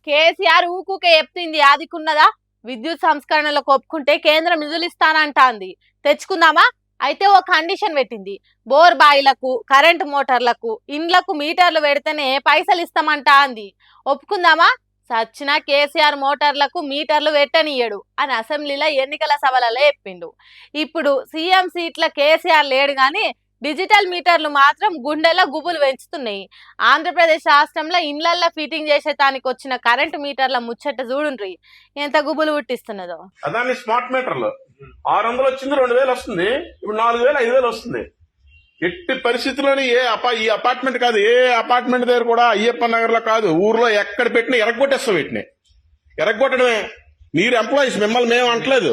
కేసీఆర్ ఊకుకే చెప్తుంది ఆదికున్నదా విద్యుత్ సంస్కరణలకు ఒప్పుకుంటే కేంద్రం నిధులు ఇస్తానంటాంది తెచ్చుకుందామా అయితే ఓ కండిషన్ పెట్టింది బోర్ బాయిలకు కరెంటు మోటార్లకు ఇండ్లకు మీటర్లు పెడితేనే పైసలు ఇస్తామంటా అంది ఒప్పుకుందామా సచ్చిన కేసీఆర్ మోటార్లకు మీటర్లు పెట్టనియ్యడు అని అసెంబ్లీలో ఎన్నికల సభలలో చెప్పిండు ఇప్పుడు సీఎం సీట్ల కేసీఆర్ లేడు గాని డిజిటల్ మీటర్లు మాత్రం గుండెల్లో గుబులు పెంచుతున్నాయి ఆంధ్రప్రదేశ్ రాష్ట్రంలో ఇండ్లల్లో ఫిట్టింగ్ చేసేటానికి వచ్చిన కరెంటు మీటర్ల ముచ్చట చూడుండ్రి ఎంత గుబులు పుట్టిస్తున్నదో అదాన్ని స్మార్ట్ మీటర్లు 600 వచ్చింది 2000 వస్తుంది ఇప్పుడు 4000 5000 వస్తుంది ఎట్టి పరిస్థితుల్లోని ఈ అపార్ట్మెంట్ కాదు ఏ అపార్ట్మెంట్ దగ్గర కూడా అయ్యప్ప నగర్ లో కాదు ఊర్లో ఎక్కడ పెట్టినా ఎరగొట్టేస్తాం వీటిని ఎరగొట్టడమే మీరు ఎంప్లాయీస్ మిమ్మల్ని మేము అంటలేదు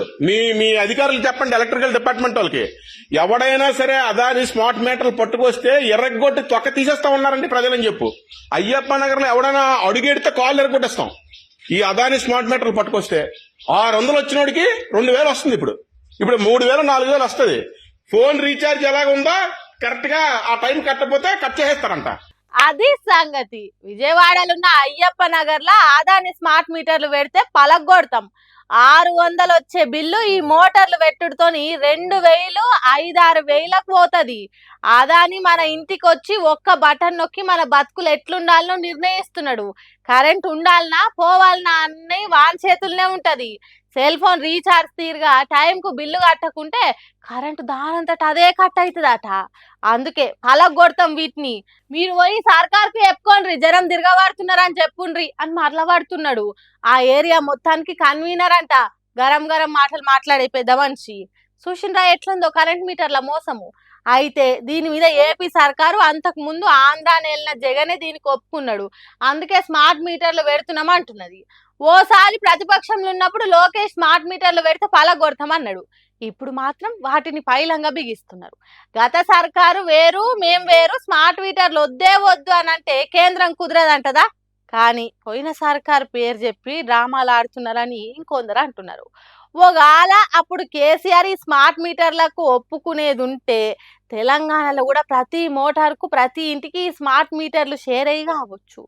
మీ అధికారులు చెప్పండి ఎలక్ట్రికల్ డిపార్ట్మెంట్ వాళ్ళకి ఎవడైనా సరే అదాని స్మార్ట్ మీటర్లు పట్టుకొస్తే ఎర్రగొట్టి తొక్క తీసేస్తా ఉన్నారండి ప్రజలని చెప్పు అయ్యప్ప నగర్ లో ఎవడైనా అడుగెడితే కాళ్ళు ఎరగొట్టేస్తాం ఈ అదాని స్మార్ట్ మీటర్లు పట్టుకొస్తే 600 వచ్చినోడికి 2000 వస్తుంది ఇప్పుడు 3000 4000 వస్తుంది ఫోన్ రీఛార్జ్ ఎలాగుందో కరెక్ట్ గా ఆ టైం కట్టకపోతే కట్ చేసేస్తారంట అది సంగతి విజయవాడలో ఉన్న అయ్యప్ప నగర్ లో ఆదాని స్మార్ట్ మీటర్లు పెడితే పలగొడతాం 600 వచ్చే బిల్లు ఈ మోటార్లు పెట్టుడుతోని 2000 5-6 పోతుంది ఆదాని మన ఇంటికి వచ్చి ఒక్క బటన్ నొక్కి మన బతుకులు ఎట్లుండాలనో నిర్ణయిస్తున్నాడు కరెంట్ ఉండాలనా పోవాలనా అన్ని వాన్ చేతుల్నే ఉంటది సెల్ ఫోన్ రీఛార్జ్ తీరుగా టైంకు బిల్లు కట్టకుంటే కరెంటు దానంతట అదే కట్ అవుతుందట అందుకే పలగొడతాం వీటిని మీరు పోయి సర్కార్కి చెప్పుకోండి జనం తిరగబడుతున్నారని చెప్పుండ్రి అని మరలబడుతున్నాడు ఆ ఏరియా మొత్తానికి కన్వీనర్ అంట గరం గరం మాటలు మాట్లాడే పెద్ద మనిషి చూసిండ్రా ఎట్లుందో కరెంట్ మీటర్ల మోసము అయితే దీని మీద ఏపీ సర్కారు అంతకు ముందు ఆంధ్రా నేలిన జగనే దీనికి ఒప్పుకున్నాడు అందుకే స్మార్ట్ మీటర్లు పెడుతున్నాం అంటున్నది ఓసారి ప్రతిపక్షంలో ఉన్నప్పుడు లోకేష్ స్మార్ట్ మీటర్లు పెడితే పలగొడతామన్నాడు ఇప్పుడు మాత్రం వాటిని పైలంగా బిగిస్తున్నారు గత సర్కారు వేరు మేం వేరు స్మార్ట్ మీటర్లు వద్దే వద్దు అని అంటే కేంద్రం కుదరదంటదా కానీ పోయిన సర్కారు పేరు చెప్పి డ్రామాలు ఆడుతున్నారని ఇంకొందరు అంటున్నారు ఒకవేళ అప్పుడు కేసీఆర్ ఈ స్మార్ట్ మీటర్లకు ఒప్పుకునేది ఉంటే తెలంగాణలో కూడా ప్రతి మోటార్కు ప్రతి ఇంటికి స్మార్ట్ మీటర్లు షేర్ అయ్యి కావచ్చు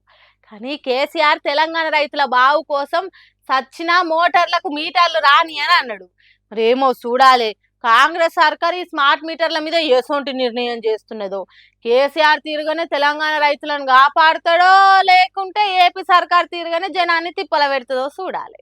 కానీ కేసీఆర్ తెలంగాణ రైతుల బావు కోసం సచ్చిన మోటార్లకు మీటర్లు రాని అని అన్నాడు మరేమో చూడాలి కాంగ్రెస్ సర్కార్ ఈ స్మార్ట్ మీటర్ల మీద ఎసొంటి నిర్ణయం చేస్తున్నదో కేసీఆర్ తీరుగానే తెలంగాణ రైతులను కాపాడుతాడో లేకుంటే ఏపీ సర్కార్ తీరుగానే జనాన్ని తిప్పల పెడుతుందో చూడాలి